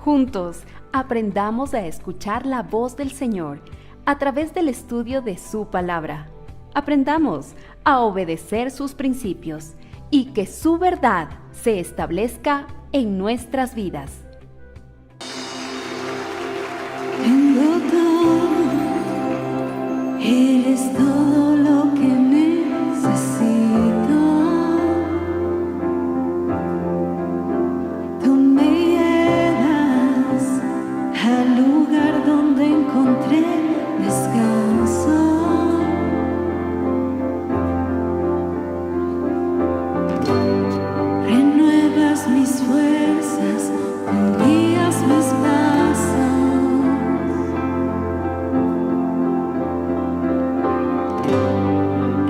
Juntos, aprendamos a escuchar la voz del Señor a través del estudio de su palabra. Aprendamos a obedecer sus principios y que su verdad se establezca en nuestras vidas. Tengo todo, eres todo lo que necesito. Tú me llevas al lugar donde encontré descanso. Renuevas mis fuerzas, guías mis pasos.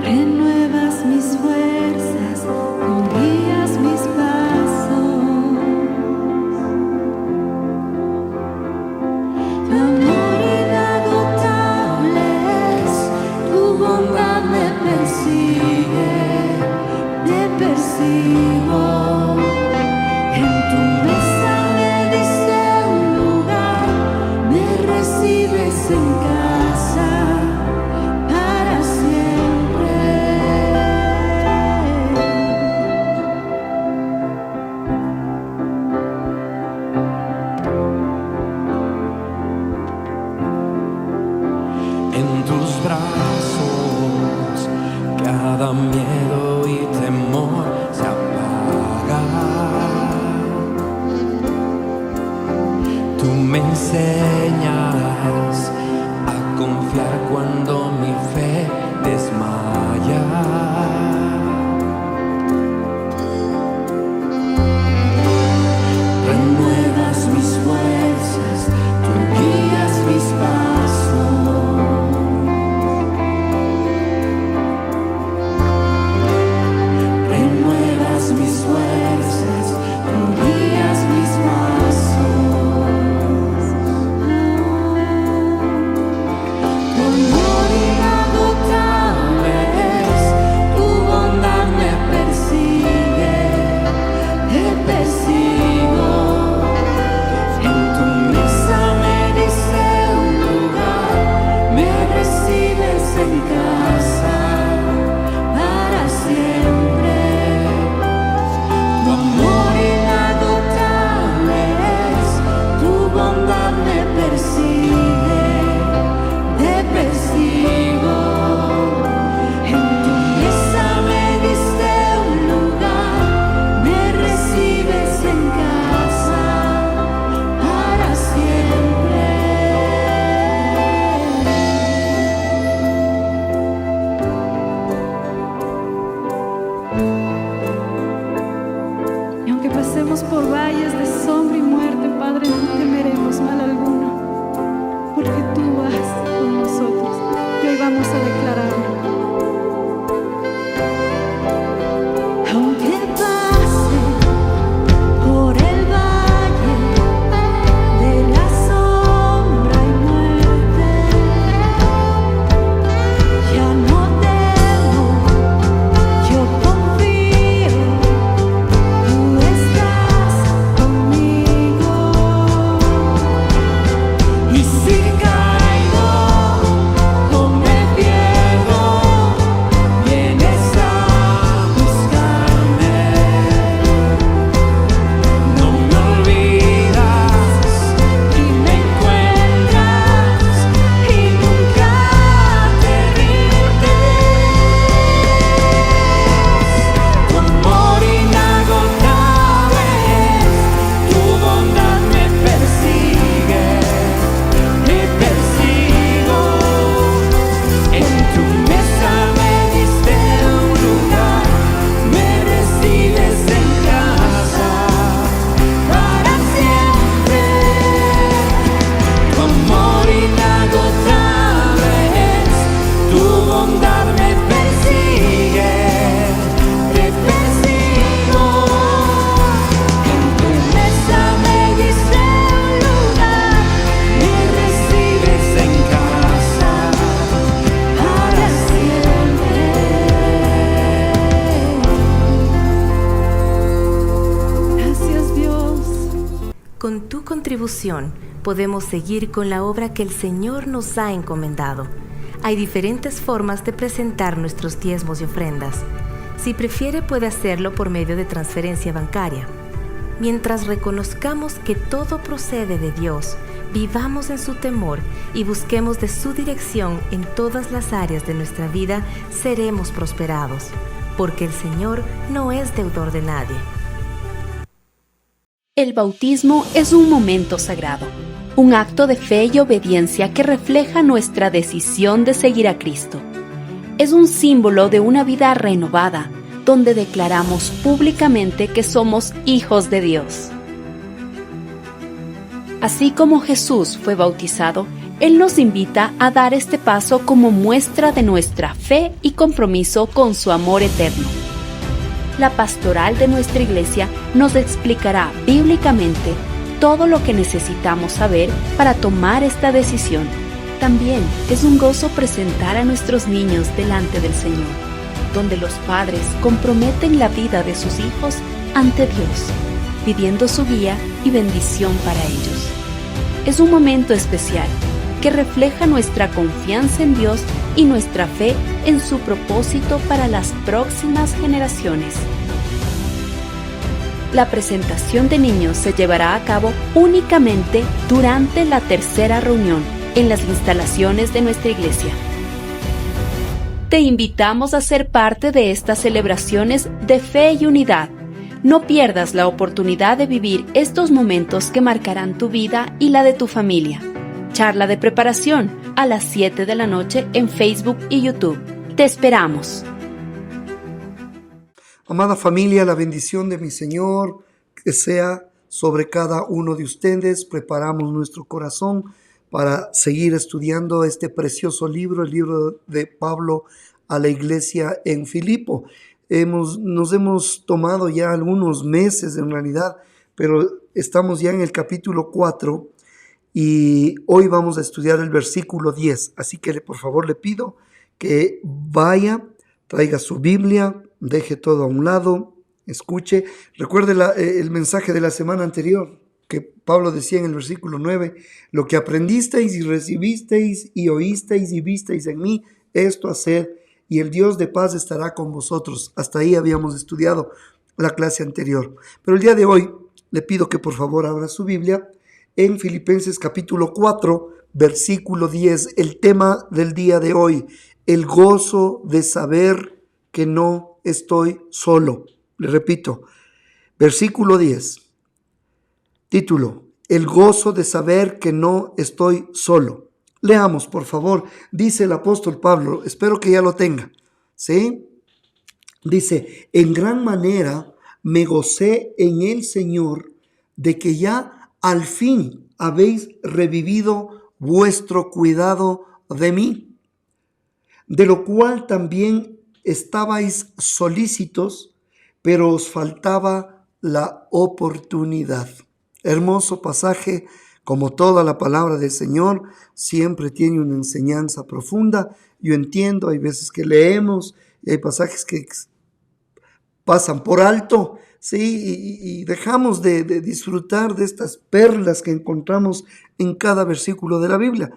Renuevas mis fuerzas, guías mis pasos. Tu amor inagotable es, tu bondad me persigue, te persigo. En tu mesa me diste un lugar, me recibes en casa para siempre. En tus brazos cada miedo y temor se apaga. Tú me enseñas a confiar cuando mi fe desmaya. Renuevas mis fuerzas, tú guías mis pasos. Renuevas mis fuerzas, tú guías mis pasos. Tu amor inagotable es, tu bondad me persigue, te persigo. En tu mesa me diste un lugar, me recibes en casa para siempre. Tu amor inagotable es, tu bondad me persigue, te persigo. En tu mesa me diste un lugar, me recibes en casa para siempre. Y aunque pasemos por valles de sombra y muerte, Padre, no temeremos mal alguno, porque tú vas con nosotros. Y hoy vamos a declararlo. Aunque pase por el valle de la sombra y muerte, ya no temo, yo confío, tú estás conmigo. con tu contribución podemos seguir con la obra que el Señor nos ha encomendado. Hay diferentes formas de presentar nuestros diezmos y ofrendas. Si prefiere, puede hacerlo por medio de transferencia bancaria. Mientras reconozcamos que todo procede de Dios, vivamos en su temor y busquemos de su dirección en todas las áreas de nuestra vida, seremos prosperados, porque el Señor no es deudor de nadie. El bautismo es un momento sagrado, un acto de fe y obediencia que refleja nuestra decisión de seguir a Cristo. Es un símbolo de una vida renovada, donde declaramos públicamente que somos hijos de Dios. Así como Jesús fue bautizado, Él nos invita a dar este paso como muestra de nuestra fe y compromiso con su amor eterno. La pastoral de nuestra iglesia nos explicará bíblicamente todo lo que necesitamos saber para tomar esta decisión. También es un gozo presentar a nuestros niños delante del Señor, donde los padres comprometen la vida de sus hijos ante Dios, pidiendo su guía y bendición para ellos. Es un momento especial que refleja nuestra confianza en Dios y nuestra fe en su propósito para las próximas generaciones. La presentación de niños se llevará a cabo únicamente durante la tercera reunión en las instalaciones de nuestra iglesia. Te invitamos a ser parte de estas celebraciones de fe y unidad. No pierdas la oportunidad de vivir estos momentos que marcarán tu vida y la de tu familia. Charla de preparación a las 7 de la noche en Facebook y YouTube. Te esperamos. Amada familia, la bendición de mi Señor que sea sobre cada uno de ustedes. Preparamos nuestro corazón para seguir estudiando este precioso libro, el libro de Pablo a la iglesia en Filipo. Nos hemos tomado ya algunos meses en realidad, pero estamos ya en el capítulo 4 y hoy vamos a estudiar el versículo 10. Así que por favor le pido que vaya, traiga su Biblia, deje todo a un lado, escuche. Recuerde el mensaje de la semana anterior que Pablo decía en el versículo 9, lo que aprendisteis y recibisteis y oísteis y visteis en mí, esto haced, y el Dios de paz estará con vosotros. Hasta ahí habíamos estudiado la clase anterior. Pero el día de hoy le pido que por favor abra su Biblia en Filipenses capítulo 4, versículo 10. El tema del día de hoy, el gozo de saber que no estoy solo. Le repito, versículo 10. Título, el gozo de saber que no estoy solo. Leamos, por favor, dice el apóstol Pablo, espero que ya lo tenga, ¿sí? Dice, en gran manera me gocé en el Señor de que ya al fin habéis revivido vuestro cuidado de mí, de lo cual también estabais solícitos, pero os faltaba la oportunidad. Hermoso pasaje, como toda la palabra del Señor, siempre tiene una enseñanza profunda. Yo entiendo, hay veces que leemos y hay pasajes que pasan por alto, ¿sí? Y dejamos de disfrutar de estas perlas que encontramos en cada versículo de la Biblia.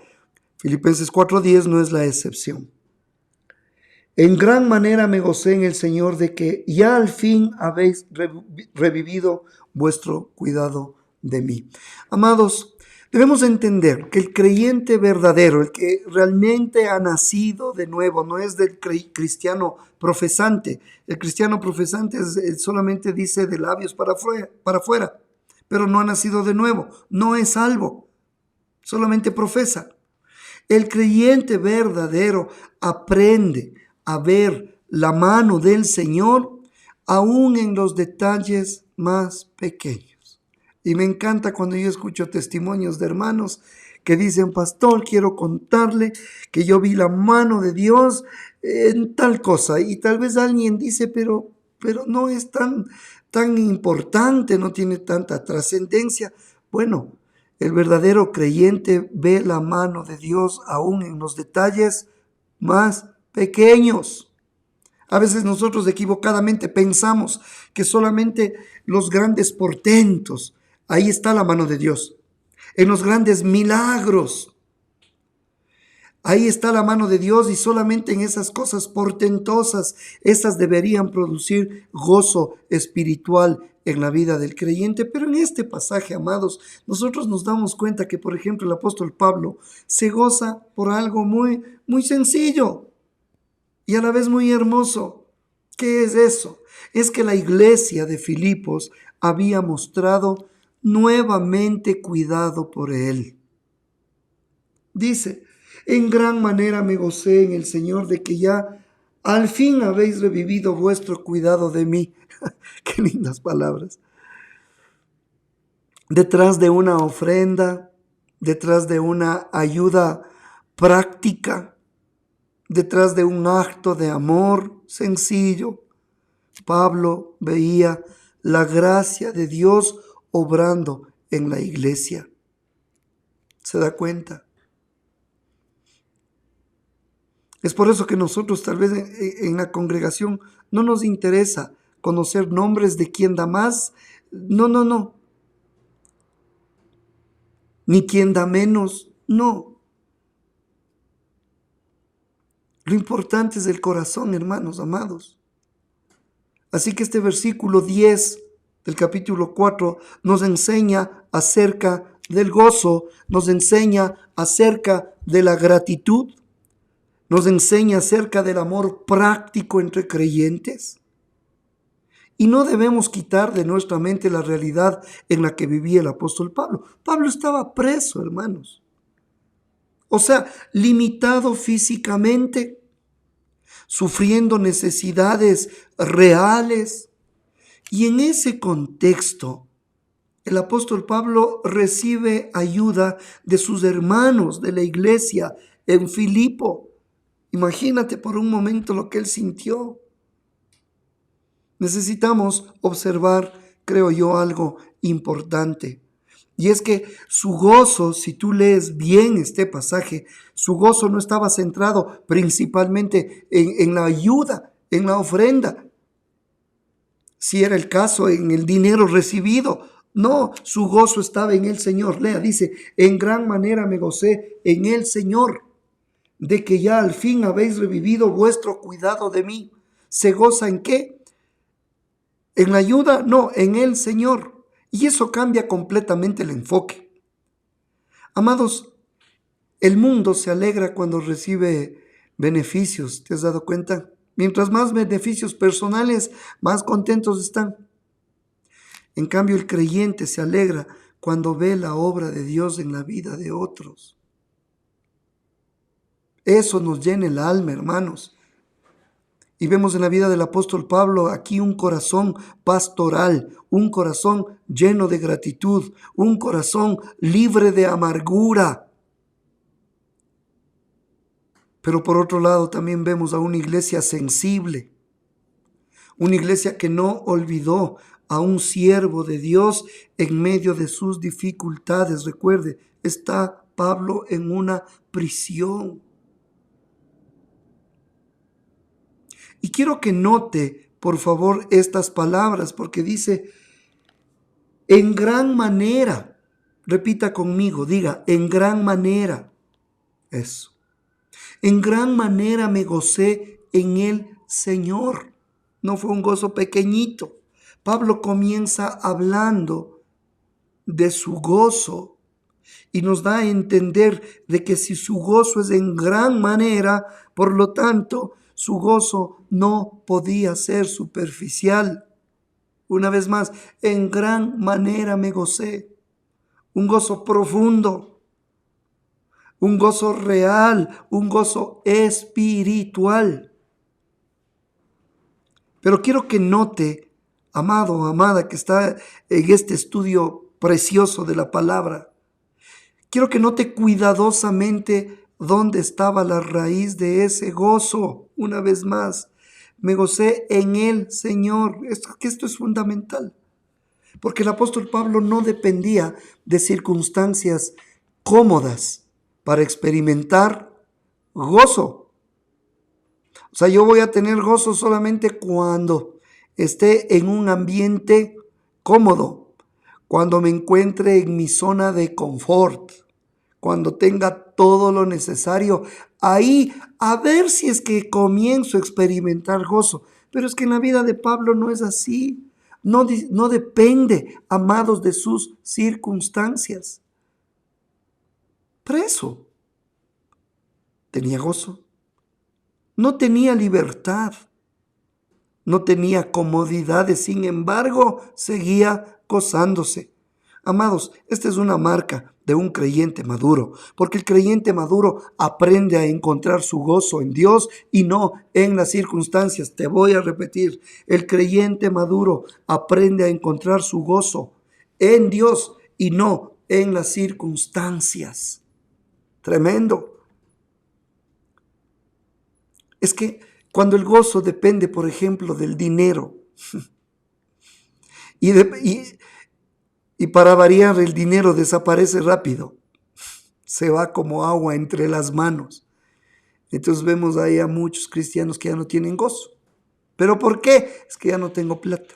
Filipenses 4:10 no es la excepción. En gran manera me gocé en el Señor de que ya al fin habéis revivido vuestro cuidado de mí. Amados, debemos entender que el creyente verdadero, el que realmente ha nacido de nuevo, no es del cristiano profesante. El cristiano profesante solamente dice de labios para afuera, pero no ha nacido de nuevo, no es salvo, solamente profesa. El creyente verdadero aprende a ver la mano del Señor aún en los detalles más pequeños. Y me encanta cuando yo escucho testimonios de hermanos que dicen, pastor, quiero contarle que yo vi la mano de Dios en tal cosa. Y tal vez alguien dice, pero no es tan importante, no tiene tanta trascendencia. Bueno, el verdadero creyente ve la mano de Dios aún en los detalles más pequeños. A veces nosotros equivocadamente pensamos que solamente los grandes portentos, Ahí está la mano de Dios. En los grandes milagros. Ahí está la mano de Dios, y solamente en esas cosas portentosas, esas deberían producir gozo espiritual en la vida del creyente. Pero en este pasaje, amados, nosotros nos damos cuenta que, por ejemplo, el apóstol Pablo se goza por algo muy, muy sencillo y a la vez muy hermoso. ¿Qué es eso? Es que la iglesia de Filipos había mostrado nuevamente cuidado por él. Dice: en gran manera me gocé en el Señor de que ya al fin habéis revivido vuestro cuidado de mí. Qué lindas palabras. Detrás de una ofrenda, detrás de una ayuda práctica, detrás de un acto de amor sencillo, Pablo veía la gracia de Dios obrando en la iglesia. ¿Se da cuenta? Es por eso que nosotros tal vez en la congregación no nos interesa conocer nombres de quién da más. No. Ni quién da menos. No. Lo importante es el corazón, hermanos amados. Así que este versículo 10 del capítulo 4 nos enseña acerca del gozo, nos enseña acerca de la gratitud, nos enseña acerca del amor práctico entre creyentes. Y no debemos quitar de nuestra mente la realidad en la que vivía el apóstol Pablo. Pablo estaba preso, hermanos. O sea, limitado físicamente, sufriendo necesidades reales. Y en ese contexto, el apóstol Pablo recibe ayuda de sus hermanos de la iglesia en Filipo. Imagínate por un momento lo que él sintió. Necesitamos observar, creo yo, algo importante. Y es que su gozo, si tú lees bien este pasaje, su gozo no estaba centrado principalmente en la ayuda, en la ofrenda. Si era el caso, en el dinero recibido. No, su gozo estaba en el Señor. Lea, dice: en gran manera me gocé en el Señor, de que ya al fin habéis revivido vuestro cuidado de mí. ¿Se goza en qué? ¿En la ayuda? No, en el Señor. Y eso cambia completamente el enfoque. Amados, el mundo se alegra cuando recibe beneficios. ¿Te has dado cuenta? Mientras más beneficios personales, más contentos están. En cambio, el creyente se alegra cuando ve la obra de Dios en la vida de otros. Eso nos llena el alma, hermanos. Y vemos en la vida del apóstol Pablo aquí un corazón pastoral, un corazón lleno de gratitud, un corazón libre de amargura. Pero por otro lado también vemos a una iglesia sensible, una iglesia que no olvidó a un siervo de Dios en medio de sus dificultades. Recuerde, está Pablo en una prisión. Y quiero que note, por favor, estas palabras, porque dice: en gran manera. Repita conmigo, diga: en gran manera. Eso. En gran manera me gocé en el Señor. No fue un gozo pequeñito. Pablo comienza hablando de su gozo y nos da a entender de que si su gozo es en gran manera, por lo tanto, su gozo no podía ser superficial. Una vez más, en gran manera me gocé. Un gozo profundo, un gozo real, un gozo espiritual. Pero quiero que note, amado o amada que está en este estudio precioso de la palabra, quiero que note cuidadosamente dónde estaba la raíz de ese gozo. Una vez más, me gocé en el Señor. Esto es fundamental, porque el apóstol Pablo no dependía de circunstancias cómodas para experimentar gozo. O sea, yo voy a tener gozo solamente cuando esté en un ambiente cómodo, cuando me encuentre en mi zona de confort, cuando tenga todo lo necesario, ahí a ver si es que comienzo a experimentar gozo. Pero es que en la vida de Pablo no es así. No depende, amados, de sus circunstancias. Preso, tenía gozo. No tenía libertad. No tenía comodidades, sin embargo, seguía gozándose. Amados, esta es una marca de un creyente maduro, porque el creyente maduro aprende a encontrar su gozo en Dios y no en las circunstancias. Te voy a repetir, el creyente maduro aprende a encontrar su gozo en Dios y no en las circunstancias. Tremendo. Es que cuando el gozo depende, por ejemplo, del dinero, y para variar, el dinero desaparece rápido, se va como agua entre las manos. Entonces vemos ahí a muchos cristianos que ya no tienen gozo. ¿Pero por qué? Es que ya no tengo plata.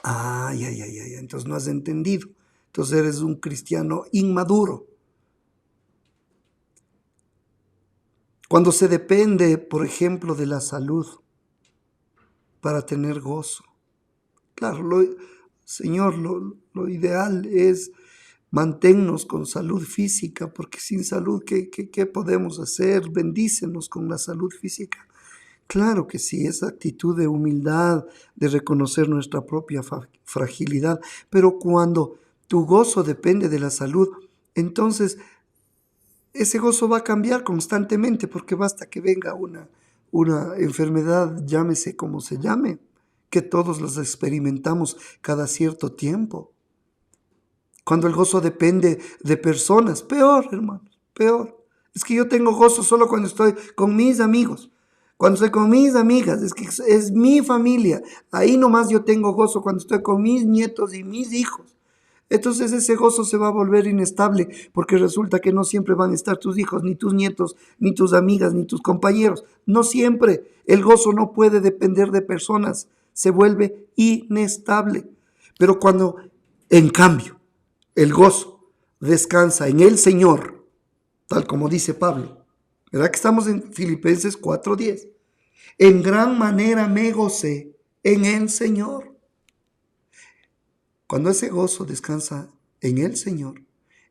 Ay, entonces no has entendido. Entonces eres un cristiano inmaduro. Cuando se depende, por ejemplo, de la salud para tener gozo. Claro, Señor, lo ideal es mantenernos con salud física, porque sin salud, ¿qué podemos hacer? Bendícenos con la salud física. Claro que sí, esa actitud de humildad, de reconocer nuestra propia fragilidad, pero cuando tu gozo depende de la salud, entonces ese gozo va a cambiar constantemente, porque basta que venga una enfermedad, llámese como se llame, que todos las experimentamos cada cierto tiempo. Cuando el gozo depende de personas, peor, hermanos, peor. Es que yo tengo gozo solo cuando estoy con mis amigos, cuando estoy con mis amigas, es que es mi familia. Ahí nomás yo tengo gozo cuando estoy con mis nietos y mis hijos. Entonces ese gozo se va a volver inestable, porque resulta que no siempre van a estar tus hijos, ni tus nietos, ni tus amigas, ni tus compañeros. No siempre. El gozo no puede depender de personas. Se vuelve inestable. Pero cuando, en cambio, el gozo descansa en el Señor, tal como dice Pablo, ¿verdad que estamos en Filipenses 4:10? En gran manera me gocé en el Señor. Cuando ese gozo descansa en el Señor,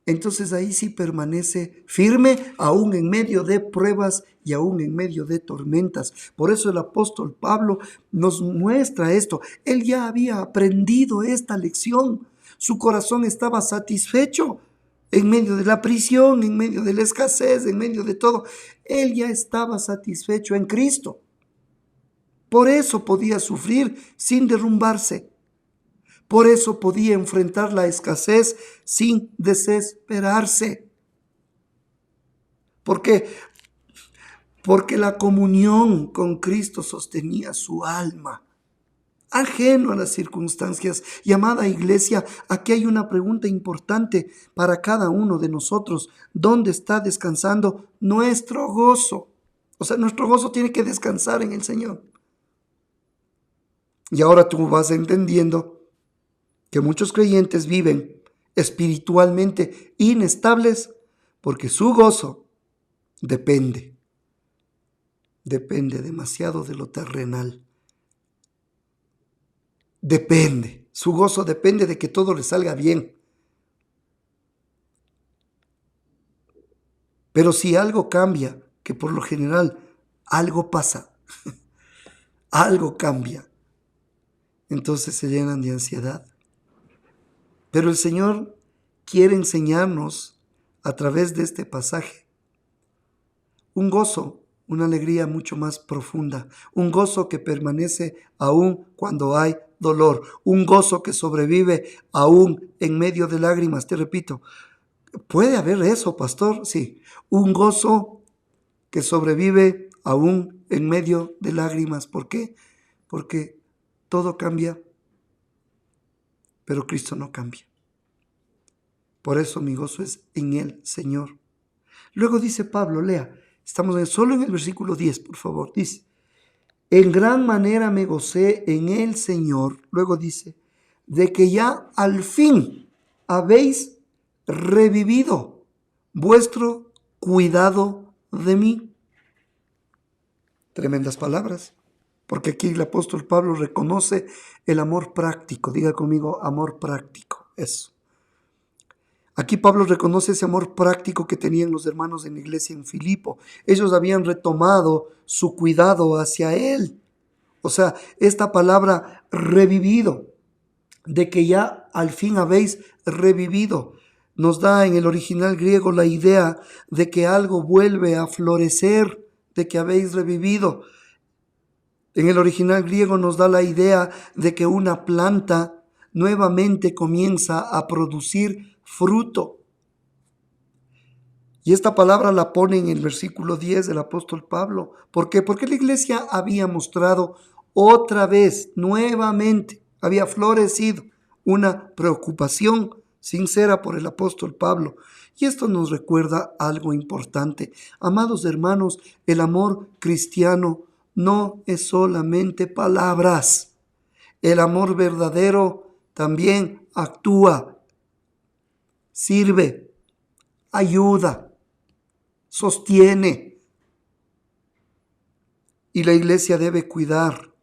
entonces ahí sí permanece firme aún en medio de pruebas y aún en medio de tormentas. Por eso el apóstol Pablo nos muestra esto. Él ya había aprendido esta lección. Su corazón estaba satisfecho en medio de la prisión, en medio de la escasez, en medio de todo. Él ya estaba satisfecho en Cristo. Por eso podía sufrir sin derrumbarse. Por eso podía enfrentar la escasez sin desesperarse. ¿Por qué? Porque la comunión con Cristo sostenía su alma, ajeno a las circunstancias. Y amada iglesia, aquí hay una pregunta importante para cada uno de nosotros. ¿Dónde está descansando nuestro gozo? O sea, nuestro gozo tiene que descansar en el Señor. Y ahora tú vas entendiendo que muchos creyentes viven espiritualmente inestables porque su gozo depende demasiado de lo terrenal. Su gozo depende de que todo le salga bien. Pero si algo cambia, que por lo general algo pasa, algo cambia, entonces se llenan de ansiedad. Pero el Señor quiere enseñarnos a través de este pasaje un gozo, una alegría mucho más profunda, un gozo que permanece aún cuando hay dolor, un gozo que sobrevive aún en medio de lágrimas. Te repito, ¿puede haber eso, pastor? Sí, un gozo que sobrevive aún en medio de lágrimas. ¿Por qué? Porque todo cambia, pero Cristo no cambia. Por eso mi gozo es en el Señor. Luego dice Pablo, lea, estamos solo en el versículo 10, por favor. Dice, en gran manera me gocé en el Señor. Luego dice, de que ya al fin habéis revivido vuestro cuidado de mí. Tremendas palabras, porque aquí el apóstol Pablo reconoce el amor práctico. Diga conmigo, amor práctico. Eso. Aquí Pablo reconoce ese amor práctico que tenían los hermanos en la iglesia en Filipo. Ellos habían retomado su cuidado hacia él. O sea, esta palabra revivido, de que ya al fin habéis revivido, nos da en el original griego la idea de que algo vuelve a florecer, de que habéis revivido. En el original griego nos da la idea de que una planta nuevamente comienza a producir fruto. Y esta palabra la pone en el versículo 10 del apóstol Pablo. ¿Por qué? Porque la iglesia había mostrado otra vez, nuevamente, había florecido una preocupación sincera por el apóstol Pablo. Y esto nos recuerda algo importante. Amados hermanos, el amor cristiano no es solamente palabras. El amor verdadero también actúa, sirve, ayuda, sostiene. Y la iglesia debe cuidar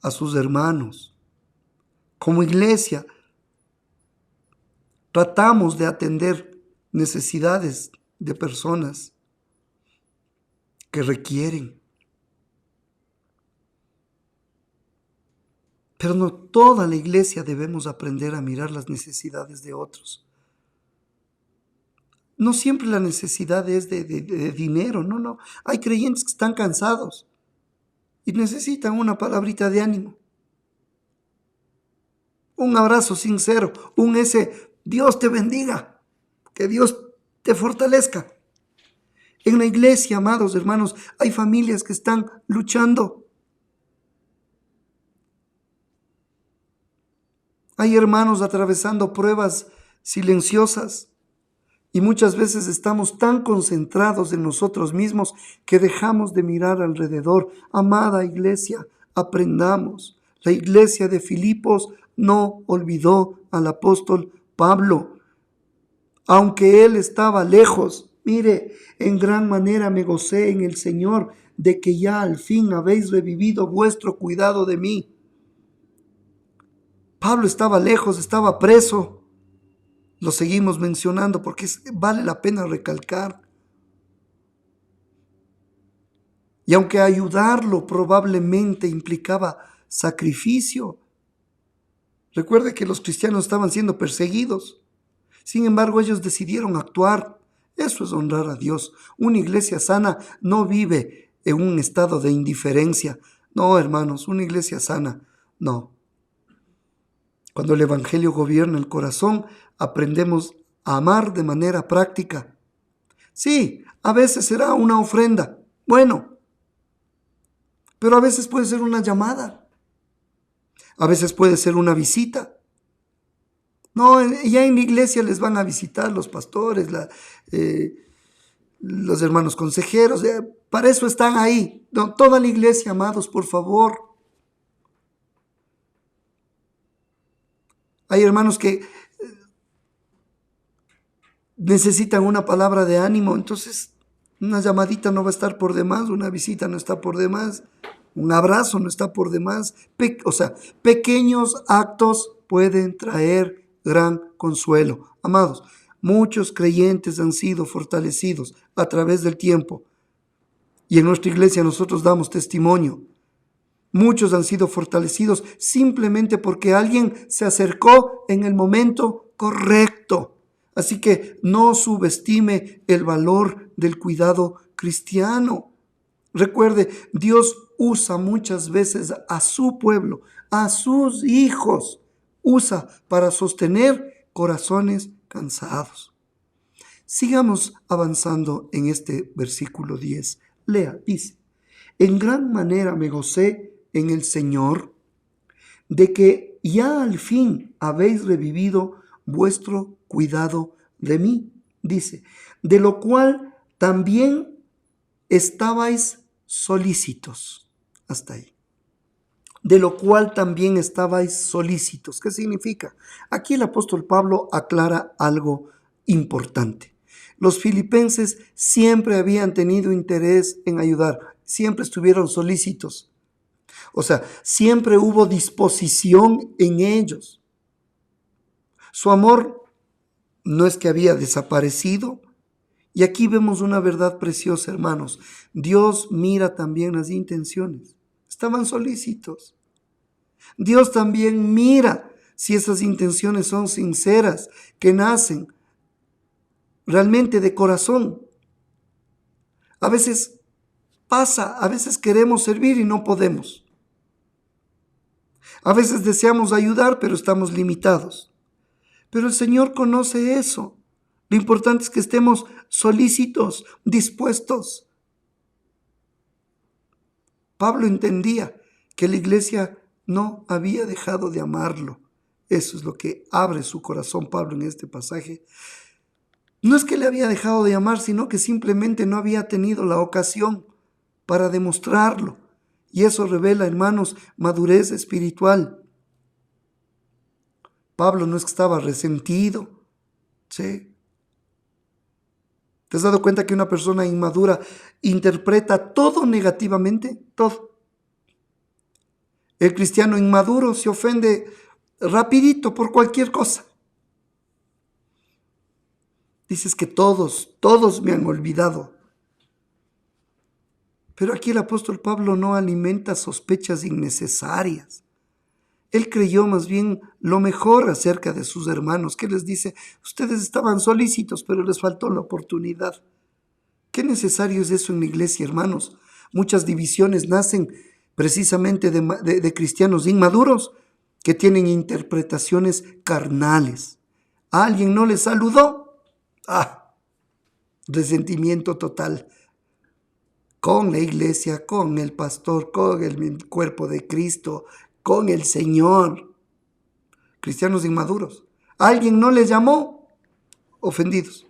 a sus hermanos. Como iglesia, tratamos de atender necesidades de personas que requieren. Pero no toda la iglesia debemos aprender a mirar las necesidades de otros. No siempre la necesidad es de dinero, no. Hay creyentes que están cansados y necesitan una palabrita de ánimo. Un abrazo sincero, Dios te bendiga, que Dios te fortalezca. En la iglesia, amados hermanos, hay familias que están luchando. Hay hermanos atravesando pruebas silenciosas y muchas veces estamos tan concentrados en nosotros mismos que dejamos de mirar alrededor. Amada iglesia, aprendamos. La iglesia de Filipos no olvidó al apóstol Pablo. Aunque él estaba lejos, mire, en gran manera me gocé en el Señor de que ya al fin habéis revivido vuestro cuidado de mí. Pablo estaba lejos, estaba preso. Lo seguimos mencionando porque vale la pena recalcar. Y aunque ayudarlo probablemente implicaba sacrificio, recuerde que los cristianos estaban siendo perseguidos. Sin embargo, ellos decidieron actuar. Eso es honrar a Dios. Una iglesia sana no vive en un estado de indiferencia. No, hermanos, una iglesia sana, no. Cuando el evangelio gobierna el corazón, aprendemos a amar de manera práctica. Sí, a veces será una ofrenda. Bueno, pero a veces puede ser una llamada. A veces puede ser una visita. No, ya en la iglesia les van a visitar los pastores, los hermanos consejeros. Para eso están ahí. No, toda la iglesia, amados, por favor. Hay hermanos que necesitan una palabra de ánimo, entonces una llamadita no va a estar por demás, una visita no está por demás, un abrazo no está por demás. Pequeños actos pueden traer gran consuelo. Amados, muchos creyentes han sido fortalecidos a través del tiempo y en nuestra iglesia nosotros damos testimonio. Muchos han sido fortalecidos simplemente porque alguien se acercó en el momento correcto. Así que no subestime el valor del cuidado cristiano. Recuerde, Dios usa muchas veces a su pueblo, a sus hijos. Usa para sostener corazones cansados. Sigamos avanzando en este versículo 10. Lea, dice: en gran manera me gocé en el Señor de que ya al fin habéis revivido vuestro cuidado de mí, dice, de lo cual también estabais solícitos. Hasta ahí. de lo cual también estabais solícitos. ¿Qué significa? Aquí el apóstol Pablo aclara algo importante. Los filipenses siempre habían tenido interés en ayudar, siempre estuvieron solícitos. O sea, siempre hubo disposición en ellos. Su amor no es que había desaparecido. Y aquí vemos una verdad preciosa, hermanos. Dios mira también las intenciones. Estaban solícitos. Dios también mira si esas intenciones son sinceras, que nacen realmente de corazón. A veces pasa, a veces queremos servir y no podemos. A veces deseamos ayudar, pero estamos limitados. Pero el Señor conoce eso. Lo importante es que estemos solícitos, dispuestos. Pablo entendía que la iglesia no había dejado de amarlo. Eso es lo que abre su corazón Pablo en este pasaje. No es que le había dejado de amar, sino que simplemente no había tenido la ocasión para demostrarlo. Y eso revela, hermanos, madurez espiritual. Pablo no es que estaba resentido, ¿sí? ¿Te has dado cuenta que una persona inmadura interpreta todo negativamente? Todo. El cristiano inmaduro se ofende rapidito por cualquier cosa. Dices que todos me han olvidado. Pero aquí el apóstol Pablo no alimenta sospechas innecesarias. Él creyó más bien lo mejor acerca de sus hermanos, que les dice, ustedes estaban solícitos, pero les faltó la oportunidad. Qué necesario es eso en la iglesia, hermanos. Muchas divisiones nacen precisamente de cristianos inmaduros que tienen interpretaciones carnales. ¿A alguien no le saludó? Resentimiento total. Con la iglesia, con el pastor, con el cuerpo de Cristo, con el Señor. Cristianos inmaduros. ¿Alguien no les llamó? Ofendidos.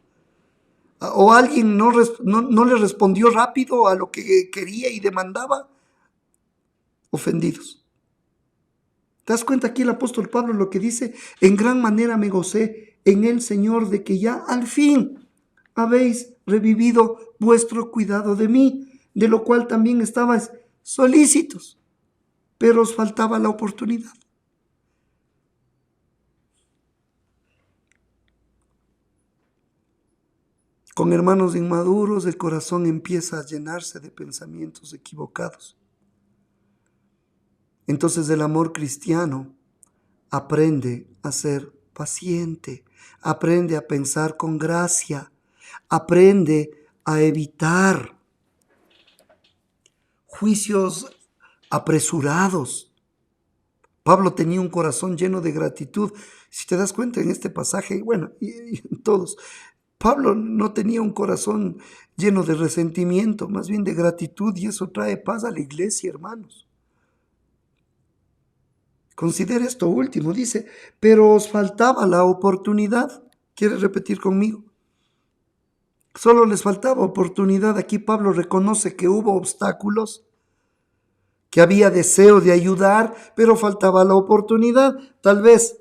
¿O alguien no le respondió rápido a lo que quería y demandaba? Ofendidos. ¿Te das cuenta aquí el apóstol Pablo lo que dice? En gran manera me gocé en el Señor de que ya al fin habéis revivido vuestro cuidado de mí, de lo cual también estabais solícitos, pero os faltaba la oportunidad. Con hermanos inmaduros, el corazón empieza a llenarse de pensamientos equivocados. Entonces el amor cristiano aprende a ser paciente, aprende a pensar con gracia, aprende a evitar juicios apresurados. Pablo tenía un corazón lleno de gratitud. Si te das cuenta en este pasaje, bueno, y en todos, Pablo no tenía un corazón lleno de resentimiento, más bien de gratitud, y eso trae paz a la iglesia, hermanos. Considera esto último, dice, pero os faltaba la oportunidad. ¿Quieres repetir conmigo? Solo les faltaba oportunidad. Aquí Pablo reconoce que hubo obstáculos, que había deseo de ayudar, pero faltaba la oportunidad. Tal vez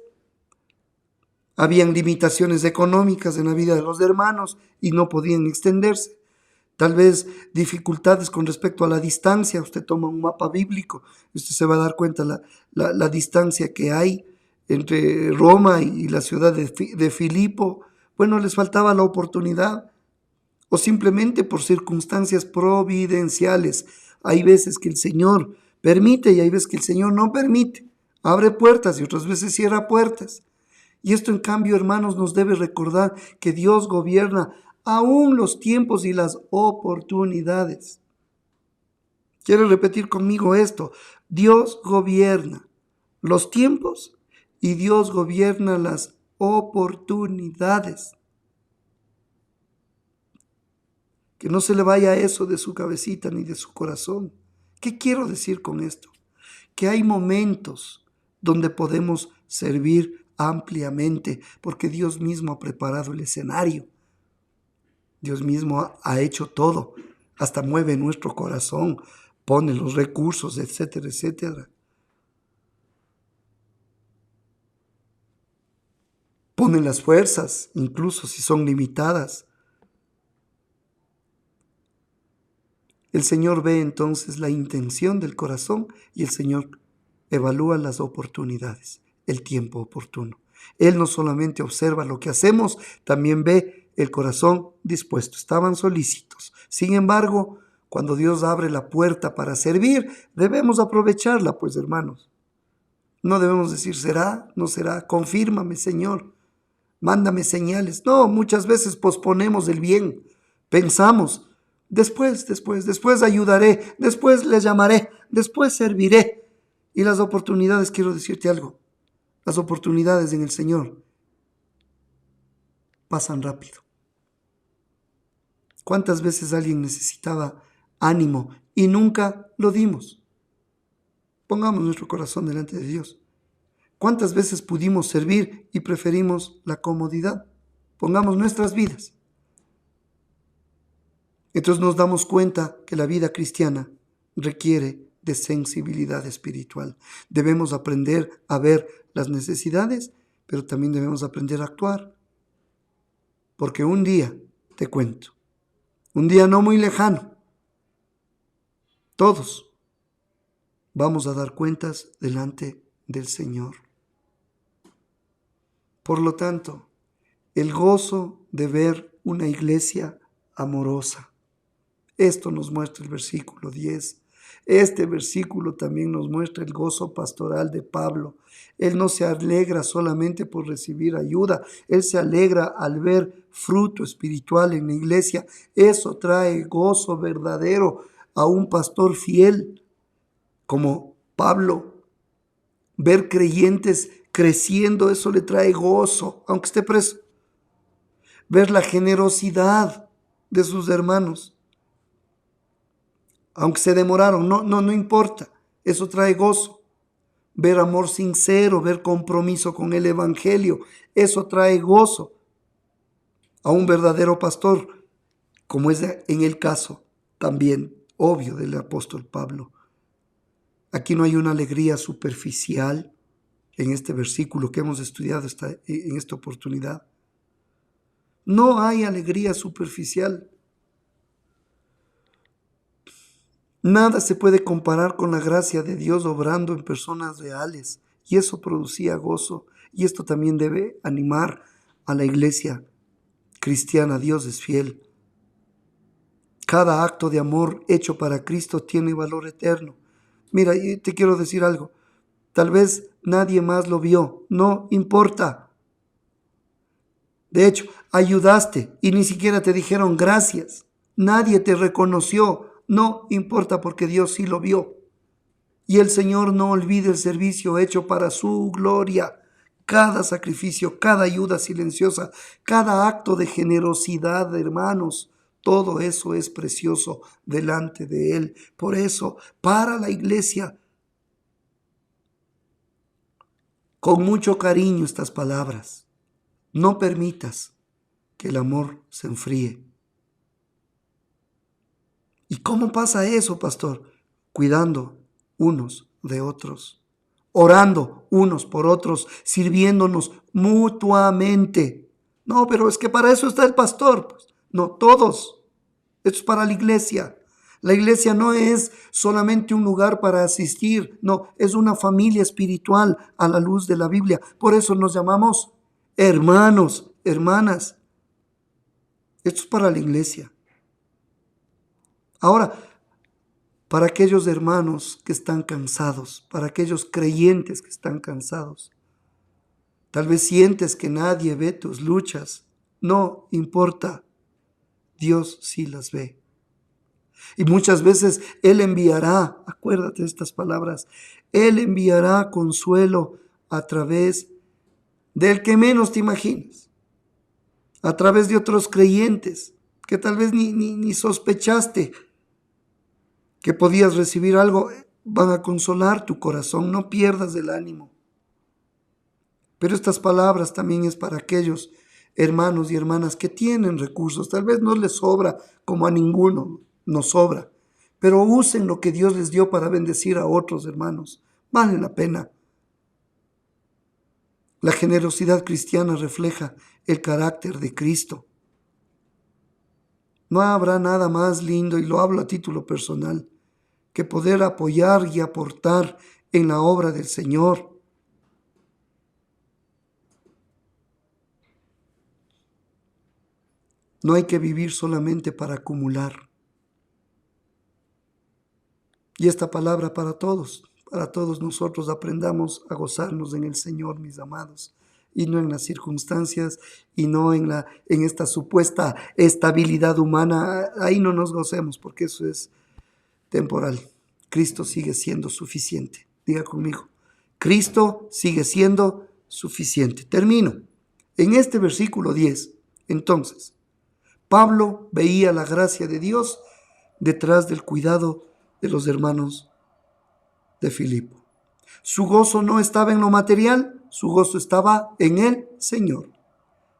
habían limitaciones económicas en la vida de los hermanos y no podían extenderse. Tal vez dificultades con respecto a la distancia. Usted toma un mapa bíblico y usted se va a dar cuenta la distancia que hay entre Roma y la ciudad de Filipo. Bueno, les faltaba la oportunidad. O simplemente por circunstancias providenciales. Hay veces que el Señor permite y hay veces que el Señor no permite. Abre puertas y otras veces cierra puertas. Y esto en cambio, hermanos, nos debe recordar que Dios gobierna aún los tiempos y las oportunidades. ¿Quieres repetir conmigo esto? Dios gobierna los tiempos y Dios gobierna las oportunidades. Que no se le vaya eso de su cabecita ni de su corazón. ¿Qué quiero decir con esto? Que hay momentos donde podemos servir ampliamente porque Dios mismo ha preparado el escenario. Dios mismo ha hecho todo, hasta mueve nuestro corazón, pone los recursos, etcétera, etcétera. ponen las fuerzas, incluso si son limitadas. El Señor ve entonces la intención del corazón y el Señor evalúa las oportunidades, el tiempo oportuno. Él no solamente observa lo que hacemos, también ve el corazón dispuesto. Estaban solícitos. Sin embargo, cuando Dios abre la puerta para servir, debemos aprovecharla, pues, hermanos. No debemos decir, ¿será? ¿No será? Confírmame, Señor. Mándame señales. No, muchas veces posponemos el bien. Pensamos, después ayudaré, después les llamaré, después serviré. Y las oportunidades, quiero decirte algo, las oportunidades en el Señor pasan rápido. ¿Cuántas veces alguien necesitaba ánimo y nunca lo dimos? Pongamos nuestro corazón delante de Dios. ¿Cuántas veces pudimos servir y preferimos la comodidad? Pongamos nuestras vidas. Entonces nos damos cuenta que la vida cristiana requiere de sensibilidad espiritual. Debemos aprender a ver las necesidades, pero también debemos aprender a actuar. Porque un día, te cuento, un día no muy lejano, todos vamos a dar cuentas delante del Señor. Por lo tanto, el gozo de ver una iglesia amorosa. Esto nos muestra el versículo 10. Este versículo también nos muestra el gozo pastoral de Pablo. Él no se alegra solamente por recibir ayuda, él se alegra al ver fruto espiritual en la iglesia. Eso trae gozo verdadero a un pastor fiel como Pablo. Ver creyentes creciendo, eso le trae gozo, aunque esté preso. Ver la generosidad de sus hermanos, aunque se demoraron, no importa, eso trae gozo. Ver amor sincero, ver compromiso con el evangelio, eso trae gozo a un verdadero pastor, como es en el caso también obvio del apóstol Pablo. Aquí no hay una alegría superficial en este versículo que hemos estudiado en esta oportunidad. No hay alegría superficial. Nada se puede comparar con la gracia de Dios obrando en personas reales, y eso producía gozo, y esto también debe animar a la iglesia cristiana. Dios es fiel. Cada acto de amor hecho para Cristo tiene valor eterno. Mira, te quiero decir algo. Tal vez nadie más lo vio, no importa. De hecho, ayudaste y ni siquiera te dijeron gracias. Nadie te reconoció. No importa, porque Dios sí lo vio. Y el Señor no olvida el servicio hecho para su gloria. Cada sacrificio, cada ayuda silenciosa, cada acto de generosidad, hermanos, todo eso es precioso delante de Él. Por eso, para la iglesia, con mucho cariño estas palabras. No permitas que el amor se enfríe. ¿Y cómo pasa eso, pastor? Cuidando unos de otros, orando unos por otros, sirviéndonos mutuamente. No, pero es que para eso está el pastor. Pues. No, todos. Esto es para la iglesia. La iglesia no es solamente un lugar para asistir, no, es una familia espiritual a la luz de la Biblia. Por eso nos llamamos hermanos, hermanas. Esto es para la iglesia. Ahora, para aquellos hermanos que están cansados, para aquellos creyentes que están cansados, tal vez sientes que nadie ve tus luchas. No importa, Dios sí las ve. Y muchas veces Él enviará, acuérdate de estas palabras, Él enviará consuelo a través del que menos te imaginas, a través de otros creyentes que tal vez ni sospechaste que podías recibir algo. Van a consolar tu corazón, no pierdas el ánimo. Pero estas palabras también es para aquellos hermanos y hermanas que tienen recursos, tal vez no les sobra como a ninguno nos sobra, pero usen lo que Dios les dio para bendecir a otros hermanos. Vale la pena. La generosidad cristiana refleja el carácter de Cristo. No habrá nada más lindo, y lo hablo a título personal, que poder apoyar y aportar en la obra del Señor. No hay que vivir solamente para acumular. Y esta palabra para todos nosotros aprendamos a gozarnos en el Señor, mis amados, y no en las circunstancias y no en esta supuesta estabilidad humana. Ahí no nos gocemos, porque eso es temporal. Cristo sigue siendo suficiente. Diga conmigo, Cristo sigue siendo suficiente. Termino. En este versículo 10, entonces, Pablo veía la gracia de Dios detrás del cuidado de los hermanos de Filipo. Su gozo no estaba en lo material, su gozo estaba en el Señor.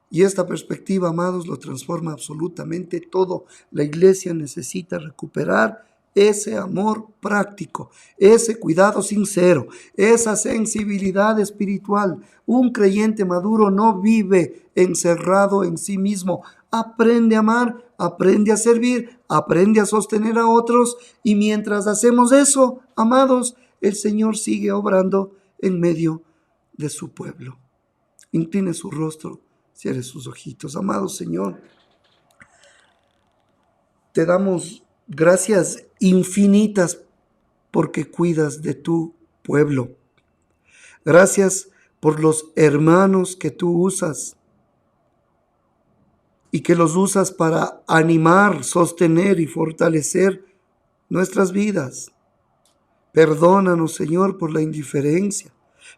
Y esta perspectiva, amados, lo transforma absolutamente todo. La iglesia necesita recuperar ese amor práctico, ese cuidado sincero, esa sensibilidad espiritual. Un creyente maduro no vive encerrado en sí mismo. Aprende a amar, aprende a servir, aprende a sostener a otros, y mientras hacemos eso, amados, el Señor sigue obrando en medio de su pueblo. Incline su rostro, cierre sus ojitos. Amado Señor, te damos gracias infinitas porque cuidas de tu pueblo. Gracias por los hermanos que tú usas y que los usas para animar, sostener y fortalecer nuestras vidas. Perdónanos, Señor, por la indiferencia.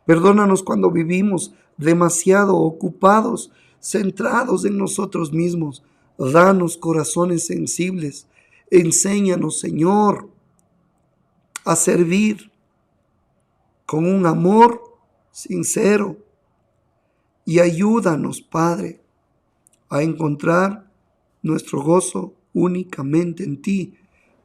Perdónanos cuando vivimos demasiado ocupados, centrados en nosotros mismos. Danos corazones sensibles. Enséñanos, Señor, a servir con un amor sincero. Y ayúdanos, Padre, a encontrar nuestro gozo únicamente en ti.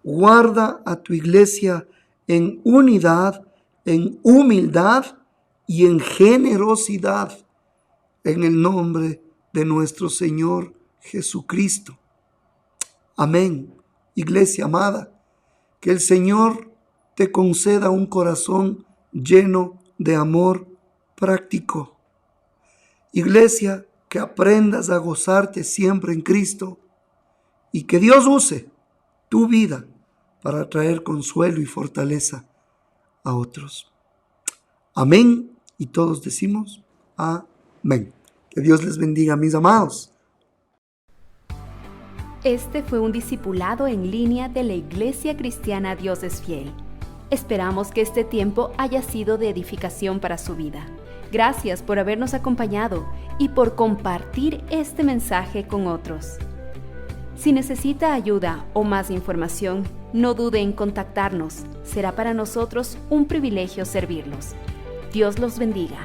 Guarda a tu iglesia en unidad, en humildad y en generosidad, en el nombre de nuestro Señor Jesucristo. Amén. Iglesia amada, que el Señor te conceda un corazón lleno de amor práctico. Iglesia, que aprendas a gozarte siempre en Cristo y que Dios use tu vida para traer consuelo y fortaleza a otros. Amén. Y todos decimos amén. Que Dios les bendiga, mis amados. Este fue un discipulado en línea de la Iglesia Cristiana Dios es Fiel. Esperamos que este tiempo haya sido de edificación para su vida. Gracias por habernos acompañado y por compartir este mensaje con otros. Si necesita ayuda o más información, no dude en contactarnos. Será para nosotros un privilegio servirlos. Dios los bendiga.